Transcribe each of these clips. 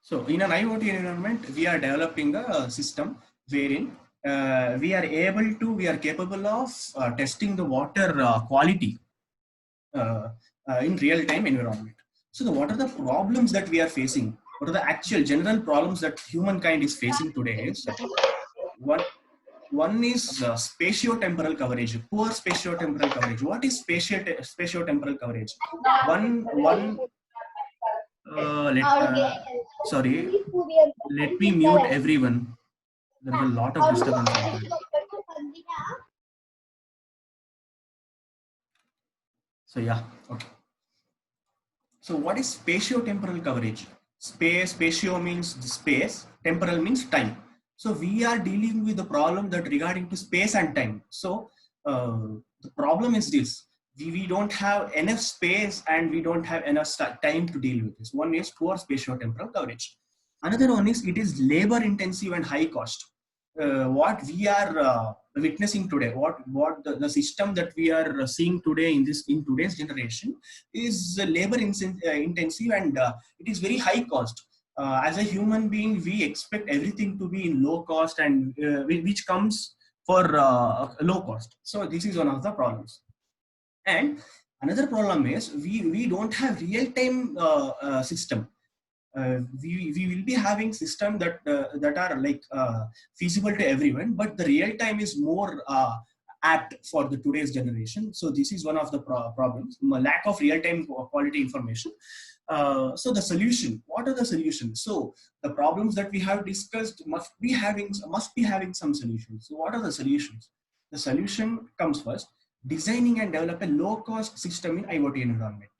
So in an IoT environment, we are developing a system wherein we are capable of testing the water quality uh, in real-time environment. So what are the problems that we are facing? What are the actual general problems that humankind is facing today? Is one one is spatio-temporal coverage, poor spatio-temporal coverage. What is spatio-temporal coverage? One let sorry, let me mute everyone. There is a lot of disturbance out there. So yeah, okay. So what is spatio-temporal coverage? Spatio means space, temporal means time. So we are dealing with the problem that regarding to space and time. So the problem is this: we don't have enough space and we don't have enough time to deal with this. One is poor spatio-temporal coverage. Another one is it is labor intensive and high cost. What we are witnessing today, what the system that we are seeing today in today's generation is labor intensive, and it is very high cost. As a human being, we expect everything to be in low cost, and which comes for low cost. So this is one of the problems. And another problem is we don't have real-time system. We will be having system that are like feasible to everyone, but the real time is more apt for the today's generation. So this is one of the problems: lack of real time quality information. So the solution, what are the solutions? So the problems that we have discussed must be having some solutions. So what are the solutions? The solution comes first: designing and develop a low cost system in IoT environment.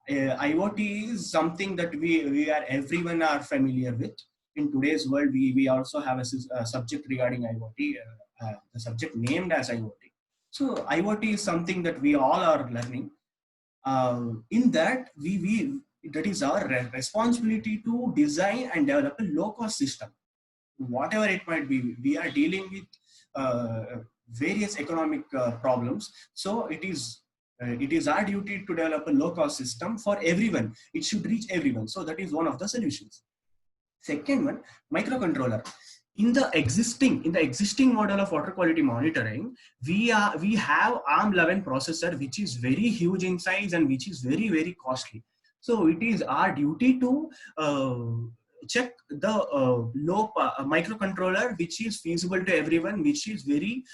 IoT is something that we are everyone are familiar with. In today's world, we also have a subject regarding IoT, the subject named as IoT. So IoT is something that we all are learning. In that, we that is our responsibility to design and develop a low cost system. Whatever it might be, we are dealing with various economic problems. So it is our duty to develop a low cost system for everyone. It should reach everyone. So that is one of the solutions. Second one, microcontroller. In the existing model of water quality monitoring, we have ARM11 processor, which is very huge in size and which is very costly. So it is our duty to check the microcontroller which is feasible to everyone, which is very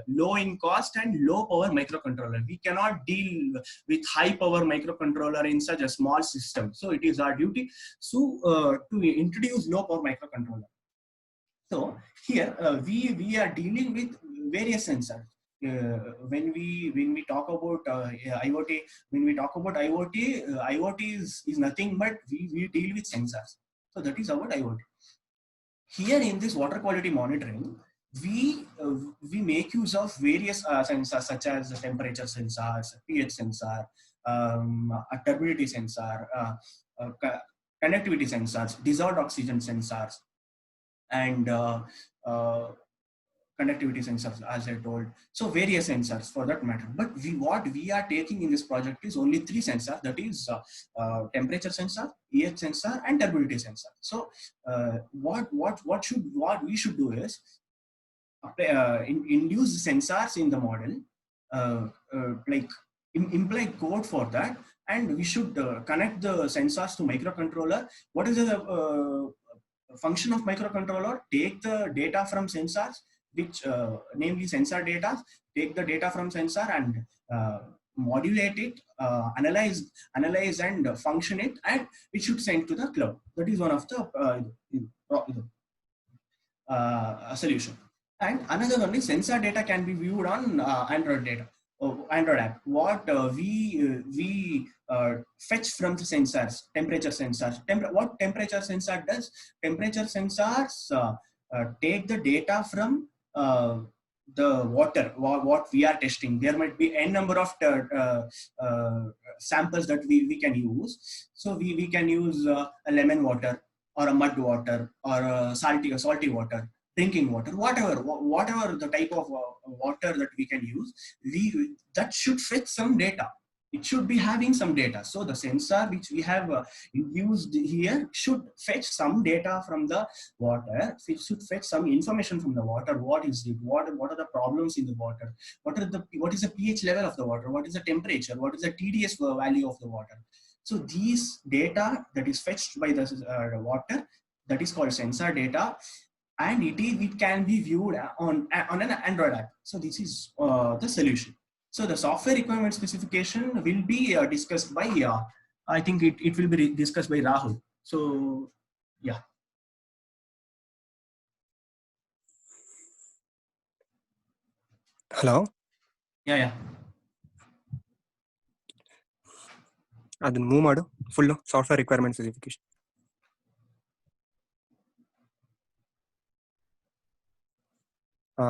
low in cost and low power microcontroller. We cannot deal with high power microcontroller in such a small system. So it is our duty to introduce low power microcontroller. So here we are dealing with various sensors. When we talk about IoT, IoT is nothing but we deal with sensors. So that is about IoT. Here in this water quality monitoring, we make use of various sensors such as temperature sensors, pH sensor, a turbidity sensor, connectivity sensors, dissolved oxygen sensors, and connectivity sensors, as I told. So various sensors for that matter. But what we are taking in this project is only three sensors. That is temperature sensor, pH sensor, and turbidity sensor. So what we should do is induce sensors in the model, imply code for that, and we should connect the sensors to microcontroller. What is the function of microcontroller? Take the data from sensors, which namely sensor data, take the data from sensor and modulate it, analyze and function it, and it should send to the cloud. That is one of the solution. And another one is sensor data can be viewed on Android app. What we fetch from the sensors, temperature sensors. What temperature sensor does? Temperature sensors take the data from the water, what we are testing. There might be n number of samples that we can use. So we can use a lemon water, or a mud water, or a salty water, drinking water, whatever the type of water that we can use, that should fetch some data. it should be having some data. So the sensor which we have used here should fetch some data from the water. It should fetch some information from the water. What is it? What are the problems in the water? What is the pH level of the water? What is the temperature? What is the TDS value of the water? So these data that is fetched by the water, that is called sensor data, and it can be viewed on an Android app. So this is the solution. So the software requirement specification will be discussed by, I think it will be discussed by Rahul. So yeah. Hello. Yeah. Adun move maadu full software requirement specification.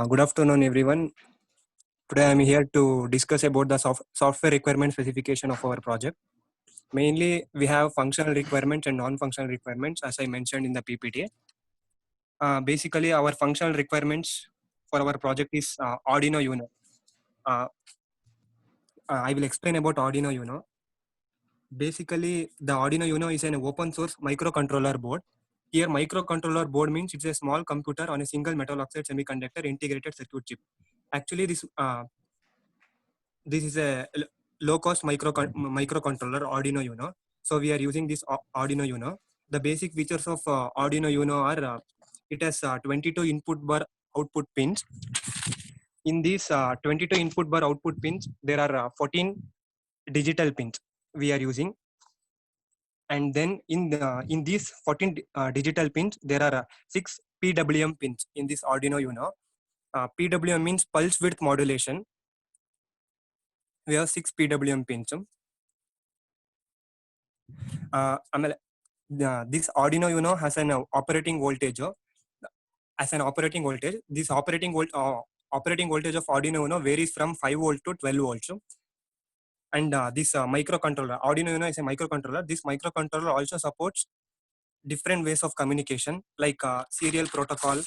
Good afternoon, everyone. Today I am here to discuss about the software requirement specification of our project. Mainly, we have functional requirements and non-functional requirements, as I mentioned in the PPT. Basically, our functional requirements for our project is Arduino Uno. I will explain about Arduino Uno. Basically, the Arduino Uno is an open source microcontroller board. Here, microcontroller board means it's a small computer on a single metal oxide semiconductor integrated circuit chip. Actually, this is a low-cost microcontroller Arduino Uno. So we are using this Arduino Uno. The basic features of Arduino Uno are it has 22 input bar output pins. In these 22 input bar output pins, there are 14 digital pins we are using. And then in these 14 digital pins, there are 6 PWM pins in this Arduino Uno. PWM means pulse width modulation. We have 6 PWM pins. This Arduino Uno has an operating voltage. As an operating voltage, this operating voltage of Arduino Uno varies from 5 volt to 12 volts. And this microcontroller, Arduino Uno is a microcontroller. This microcontroller also supports different ways of communication like serial protocol,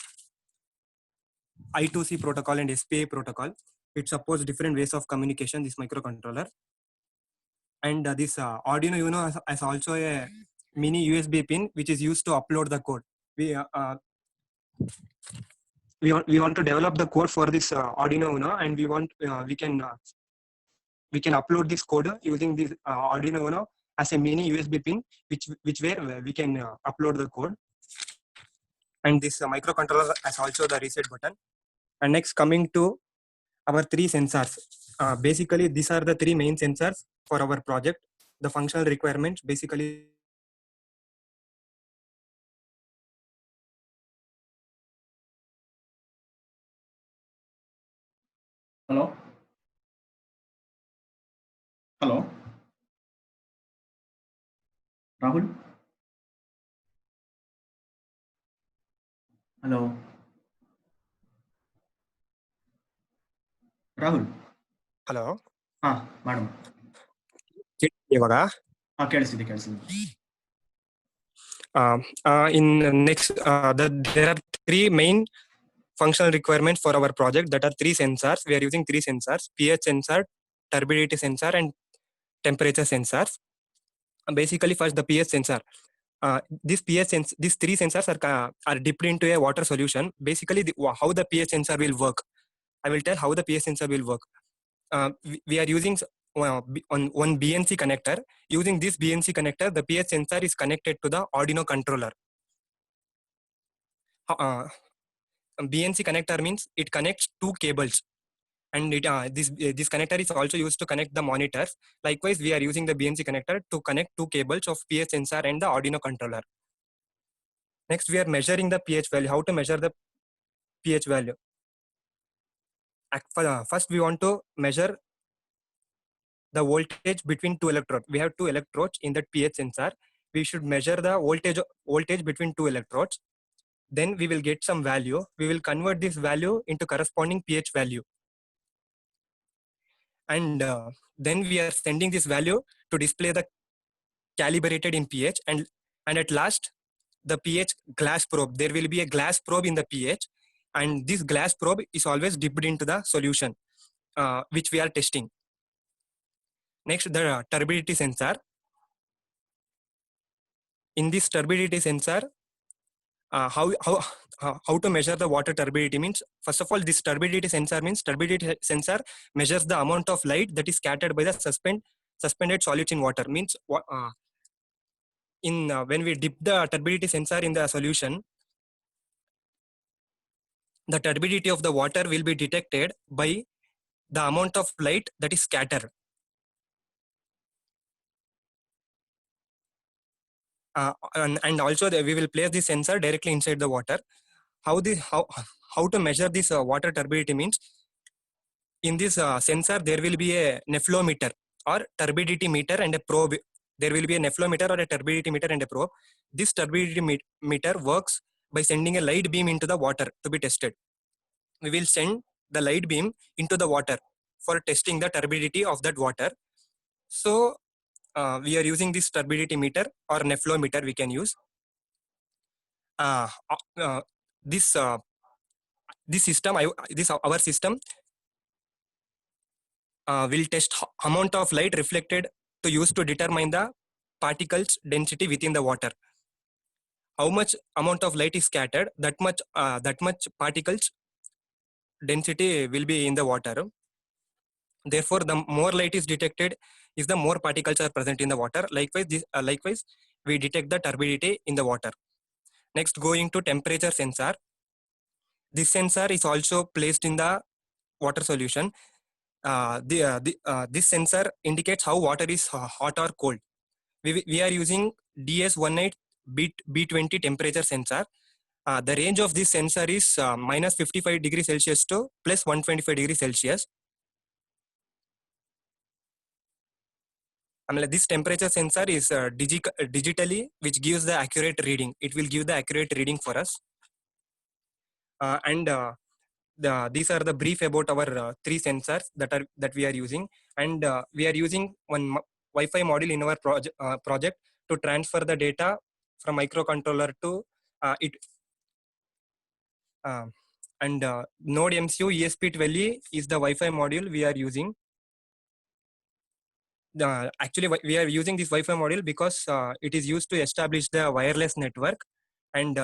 I2C protocol, and SPA protocol. It supports different ways of communication, this microcontroller. And this Arduino Uno has also a mini USB pin which is used to upload the code. We want to develop the code for this Arduino Uno, and we can upload this code using this Arduino Uno as a mini USB pin, which where we can upload the code. And this microcontroller has also the reset button. And next, coming to our 3 sensors. Basically, these are the 3 main sensors for our project. The functional requirements basically. Hello. Rahul. Hello. Rahul. Hello. Madam. ಇವಾಗ ಕೇಳಿಸಿದೆ. In next, there are 3 main functional requirements for our project. That are 3 sensors. We are using 3 sensors: pH sensor, turbidity sensor, and temperature sensors. Basically, first the pH sensor. These 3 sensors are dipped into a water solution. Basically, how the pH sensor will work. I will tell how the pH sensor will work. We are using on one BNC connector. Using this BNC connector, the pH sensor is connected to the Arduino controller. BNC connector means it connects 2 cables, and this connector is also used to connect the monitors. Likewise, we are using the BNC connector to connect 2 cables of pH sensor and the Arduino controller. Next, we are measuring the pH value. How to measure the pH value? First, we want to measure the voltage between 2 electrodes. We have 2 electrodes in that pH sensor. We should measure the voltage between 2 electrodes. Then we will get some value. We will convert this value into corresponding pH value. And then we are sending this value to display the calibrated in pH. And at last, the pH glass probe. There will be a glass probe in the pH. And this glass probe is always dipped into the solution, which we are testing. Next, the turbidity sensor. In this turbidity sensor, how to measure the water turbidity means, first of all, this turbidity sensor means turbidity sensor measures the amount of light that is scattered by the suspended solids in water. Means when we dip the turbidity sensor in the solution, the turbidity of the water will be detected by the amount of light that is scattered. And also we will place the sensor directly inside the water. How to measure this water turbidity means, in this sensor there will be a nephlometer or turbidity meter and a probe. There will be a nephlometer or a turbidity meter and a probe. This turbidity meter works by sending a light beam into the water to be tested. We will send the light beam into the water for testing the turbidity of that water. So we are using this turbidity meter or nephlometer we can use. This system, our system will test amount of light reflected to use to determine the particles density within the water. How much amount of light is scattered, that much particles density will be in the water. Therefore, the more light is detected, is the more particles are present in the water. Likewise, we detect the turbidity in the water. Next, going to temperature sensor. This sensor is also placed in the water solution. This sensor indicates how water is hot or cold. We are using DS18B20 temperature sensor. The range of this sensor is minus 55 degrees Celsius to plus 125 degrees Celsius. This temperature sensor is digitally, which gives the accurate reading. It will give the accurate reading for us. These are the brief about our three sensors that we are using, and we are using one Wi-Fi module in our project to transfer the data from microcontroller to it. Node MCU ESP12E is the Wi-Fi module we are using. Actually, we are using this Wi-Fi module because it is used to establish the wireless network, and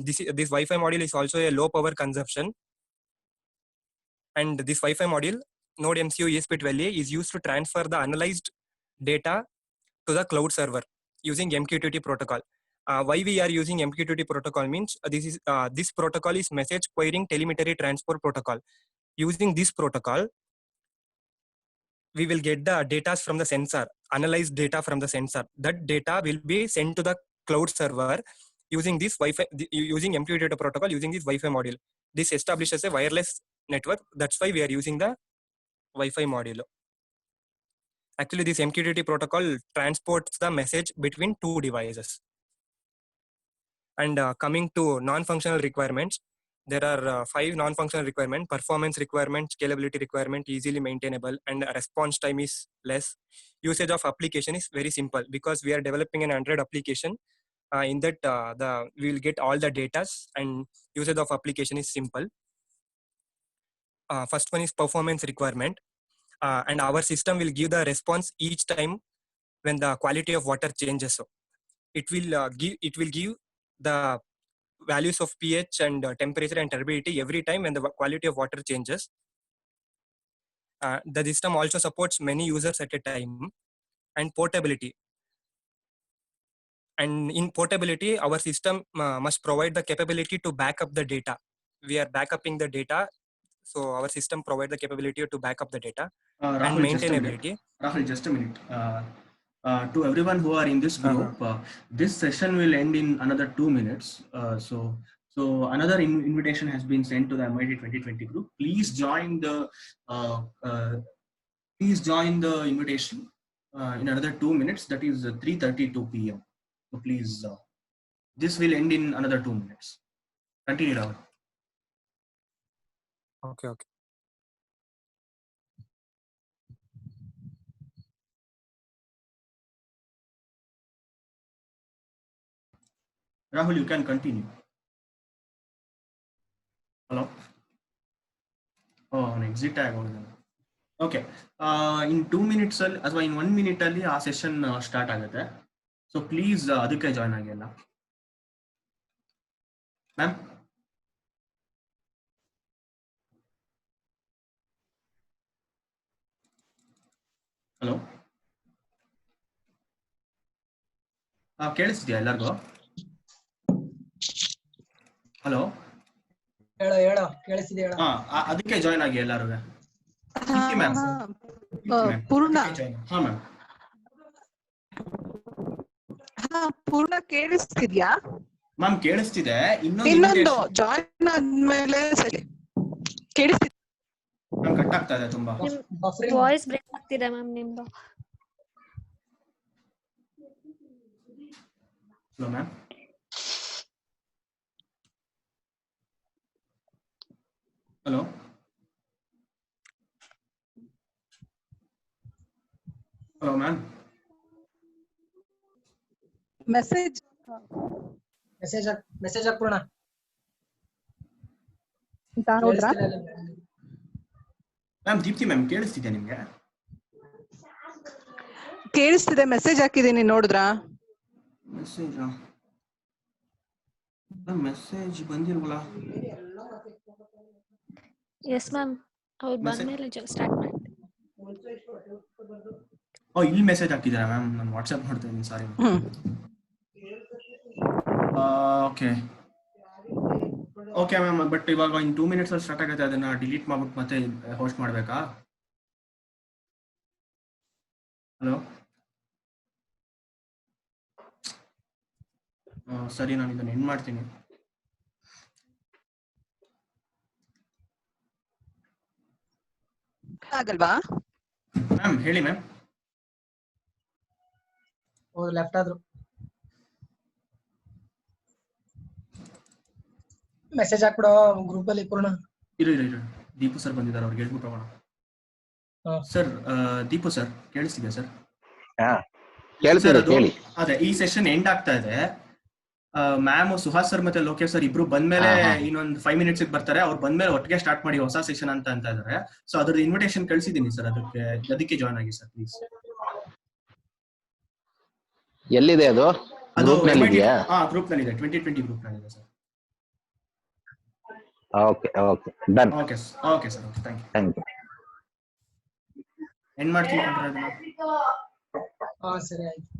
this Wi-Fi module is also a low power consumption. And this Wi-Fi module, Node MCU ESP12A, is used to transfer the analyzed data to the cloud server using MQTT protocol. Why we are using MQTT protocol means, this protocol is message querying telemetry transport protocol. Using this protocol, we will get the data from the sensor, analyzed data from the sensor. That data will be sent to the cloud server using this Wi-Fi, using MQTT protocol, using this Wi-Fi module. This establishes a wireless network. That's why we are using the Wi-Fi module. Actually, this MQTT protocol transports the message between two devices. And coming to non-functional requirements, there are 5 non-functional requirements: performance requirement, scalability requirement, easily maintainable, and response time is less. Usage of application is very simple because we are developing an Android application. In that, we will get all the data, and usage of application is simple. First one is performance requirement, and our system will give the response each time when the quality of water changes. So it will give the values of pH and temperature and turbidity every time when the quality of water changes. The system also supports many users at a time. And portability. And in portability, our system must provide the capability to back up the data. We are backupping the data, so our system provides the capability to back up the data. Rahul, and maintainability. Rahul, just a minute. To everyone who are in this group, this session will end in another 2 minutes. So another invitation has been sent to the MIT 2020 group. Please join the invitation in another 2 minutes. That is 3:32 p.m. So please, this will end in another 2 minutes. Continue, Rahul. Okay. Rahul, you can continue. Hello. Oh, an exit tag. Okay, in 2 minutes ಅಲ್ಲಿ ಅಥವಾ ಇನ್ 1 minute ಅಲ್ಲಿ ಆ session start ಆಗುತ್ತೆ. So please ಅದಕ್ಕೆ join ಆಗಿ ಎಲ್ಲ. Ma'am hello, ಕೇಳಿಸ್ತಿದ್ಯಾ ಎಲ್ಲರಿಗೂ? ಹಲೋ, ಹೇಳೋ ಕೇಳಿಸ್ತಿದೆ ಹೇಳೋ. ಅದಕ್ಕೆ ಜಾಯ್ನ್ ಆಗಿ ಎಲ್ಲರೂ. ಮ್ಯಾಮ್ ಪೂರ್ಣ ಹಾ ಮ್ಯಾಮ್. ಪೂರ್ಣ ಕೇಳಿಸ್ತಿದ್ಯಾ? ಮ್ಯಾಮ್ ಕೇಳಿಸ್ತಿದೆ. ಇನ್ನೊಂದು ಜಾಯಿನ್ ಆದ್ಮೇಲೆ ಸರಿ ಕೇಳಿಸ್ತಿದೆ. ಮ್ಯಾಮ್ ಕಟ್ ಆಗ್ತಾ ಇದೆ ತುಂಬಾ. ವಾಯ್ಸ್ ಬ್ರೇಕ್ ಆಗ್ತಿದೆ ಮ್ಯಾಮ್ ನಿಮ್ದು. Hello ma'am. Hello, hello ma'am. Message ಪೂರ್ಣ ನೋಡ್ರಾ? ಮ್ಯಾಮ್ ದೀಪ್ತಿ ಮ್ಯಾಮ್ ಕೇಳಿಸ್ತಿದ್ಯಾ ನಿಮ್ಗೆ? ಕೇಳಿಸ್ತಿದೆ, ಮೆಸೇಜ್ ಹಾಕಿದೀನಿ ನೋಡಿದ್ರಾ? ಮೆಸೇಜ್ ಬಂದಿಲ್ವಲ್ಲ. ಎಸ್ ಮ್ಯಾಮ್, ಅವ್ರು ಬಂದ್ಮೇಲೆ ಸ್ಟಾರ್ಟ್ ಮಾಡಿ. ಇಲ್ಲಿ ಮೆಸೇಜ್ ಹಾಕಿದ್ದೀರಾ ಮ್ಯಾಮ್? ನಾನು ವಾಟ್ಸ್ಆಪ್ ಮಾಡ್ತಾ ಇದ್ದೀನಿ, ಸಾರಿ. ಓಕೆ ಮ್ಯಾಮ್, ಬಟ್ ಇವಾಗ ಇನ್ 2 ಮಿನಿಟ್ಸ್ ಅಲ್ಲಿ ಸ್ಟಾರ್ಟ್ ಆಗುತ್ತೆ. ಅದನ್ನ ಡಿಲೀಟ್ ಮಾಡ್ಬಿಟ್ಟು ಮತ್ತೆ ಹೋಸ್ಟ್ ಮಾಡ್ಬೇಕಾ? ಹಲೋ, ಸರಿ, ನಾನು ಇದನ್ನ ಎಂಡ್ ಮಾಡ್ತೀನಿ. ಆಗಲ್ವಾ ಮ್ಯಾಮ್? ಹೇಳಿ ಮ್ಯಾಮ್. ಲೆಫ್ಟ್ ಆದ್ರು ಮೆಸೇಜ್ ಹಾಕ್ಬಿಡೋ ಗ್ರೂಪ್ ಅಲ್ಲಿ ಪೂರ್ಣ. ಇರು, ದೀಪು ಸರ್ ಬಂದಿದ್ದಾರೆ, ಅವ್ರಿಗೆ ಹೇಳ್ಬಿಟ್ಟು ಹೋಗೋಣ. ಸರ್, ದೀಪು ಸರ್ ಕೇಳಿಸ್ತಿದೆ ಸರ್? ಅದೇ ಈ ಸೆಷನ್ ಎಂಡ್ ಆಗ್ತಾ ಇದೆ. ಮ್ಯಾಮ್ ಸುಹಾಸ್ ಸರ್ ಮತ್ತೆ ಲೋಕೇಶ್ ಸರ್ ಇಬ್ರು ಬಂದ್ಮೇಲೆ ಇನ್ನೊಂದು 5 ಮಿನಿಟ್ಸ್ ಬರ್ತಾರೆ. ಅವ್ರು ಬಂದ್ಮೇಲೆ ಒಟ್ಟಿಗೆ ಸ್ಟಾರ್ಟ್ ಮಾಡಿ ಹೊಸ ಸೆಷನ್ ಅಂತ ಇದ್ದಾರೆ. ಸೊ ಅದ್ರದ್ದು ಇನ್ವಿಟೇಷನ್ ಕಳ್ಸಿದೀನಿ ಸರ್, ಅದಕ್ಕೆ ಜಾಯ್ನ್ ಆಗಿ ಸರ್ ಪ್ಲೀಸ್. ಎಲ್ಲಿದೆ ಅದು? ಗ್ರೂಪ್ ನಲ್ಲಿ ಇದೆಯಾ? ಗ್ರೂಪ್ ನಲ್ಲಿ ಇದೆ, 2020 ಗ್ರೂಪ್ ನಲ್ಲಿ ಇದೆ sir. Okay done. Okay sir, thank you. End ಮಾಡ್ತೀನಿ. ಸರಿ ಆಯ್ತು.